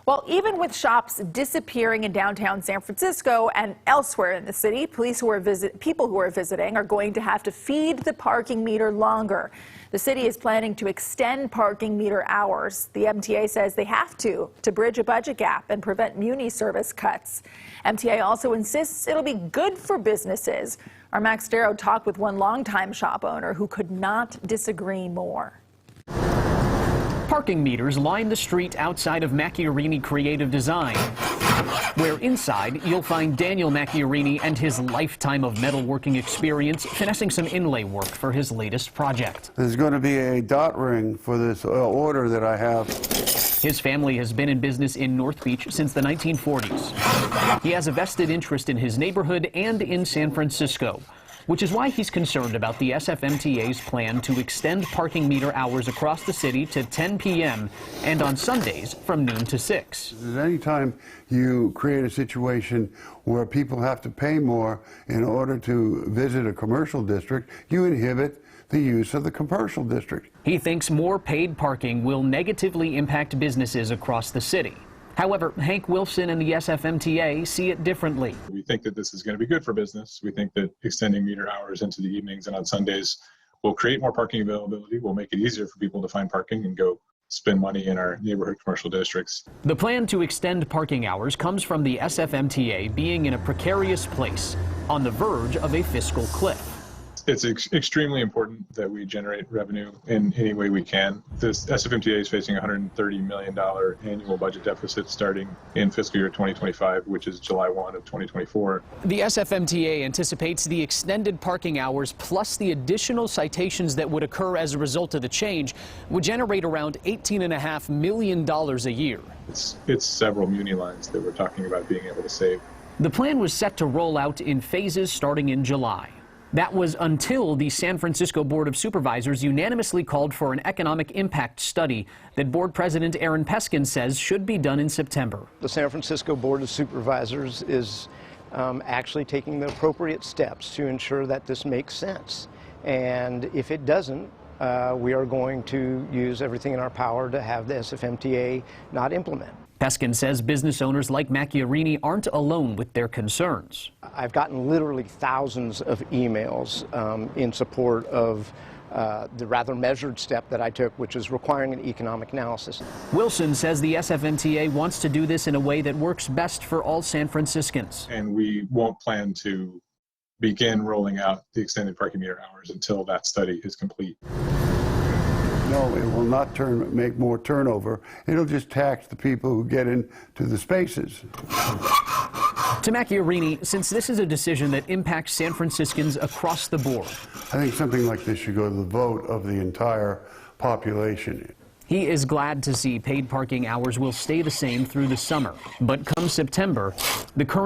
Well, even with shops disappearing in downtown San Francisco and elsewhere in the city, people who are visiting are going to have to feed the parking meter longer. The city is planning to extend parking meter hours. The MTA says they have to bridge a budget gap and prevent muni service cuts. MTA also insists it'll be good for businesses. Our Max Darrow talked with one longtime shop owner who could not disagree more. Parking meters line the street outside of Macchiarini Creative Design, where inside you'll find Daniel Macchiarini and his lifetime of metalworking experience finessing some inlay work for his latest project. There's going to be a dot ring for this order that I have. His family has been in business in North Beach since the 1940s. He has a vested interest in his neighborhood and in San Francisco, which is why he's concerned about the SFMTA's plan to extend parking meter hours across the city to 10 p.m. and on Sundays from noon to 6. Anytime you create a situation where people have to pay more in order to visit a commercial district, you inhibit the use of the commercial district. He thinks more paid parking will negatively impact businesses across the city. However, Hank Wilson and the SFMTA see it differently. We think that this is going to be good for business. We think that extending meter hours into the evenings and on Sundays will create more parking availability, will make it easier for people to find parking and go spend money in our neighborhood commercial districts. The plan to extend parking hours comes from the SFMTA being in a precarious place, on the verge of a fiscal cliff. It's extremely important that we generate revenue in any way we can. This SFMTA is facing a $130 million annual budget deficit starting in fiscal year 2025, which is July 1 of 2024. The SFMTA anticipates the extended parking hours plus the additional citations that would occur as a result of the change would generate around $18.5 million a year. It's several muni lines that we're talking about being able to save. The plan was set to roll out in phases starting in July. That was until the San Francisco Board of Supervisors unanimously called for an economic impact study that Board President Aaron Peskin says should be done in September. The San Francisco Board of Supervisors is actually taking the appropriate steps to ensure that this makes sense. And if it doesn't, we are going to use everything in our power to have the SFMTA not implement. Peskin says business owners like Macchiarini aren't alone with their concerns. I've gotten literally thousands of emails in support of the rather measured step that I took, which is requiring an economic analysis. Wilson says the SFMTA wants to do this in a way that works best for all San Franciscans. And we won't plan to begin rolling out the extended parking meter hours until that study is complete. No, it will not make more turnover. It'll just tax the people who get into the spaces. To Macchiarini, since this is a decision that impacts San Franciscans across the board, I think something like this should go to the vote of the entire population. He is glad to see paid parking hours will stay the same through the summer. But come September, the current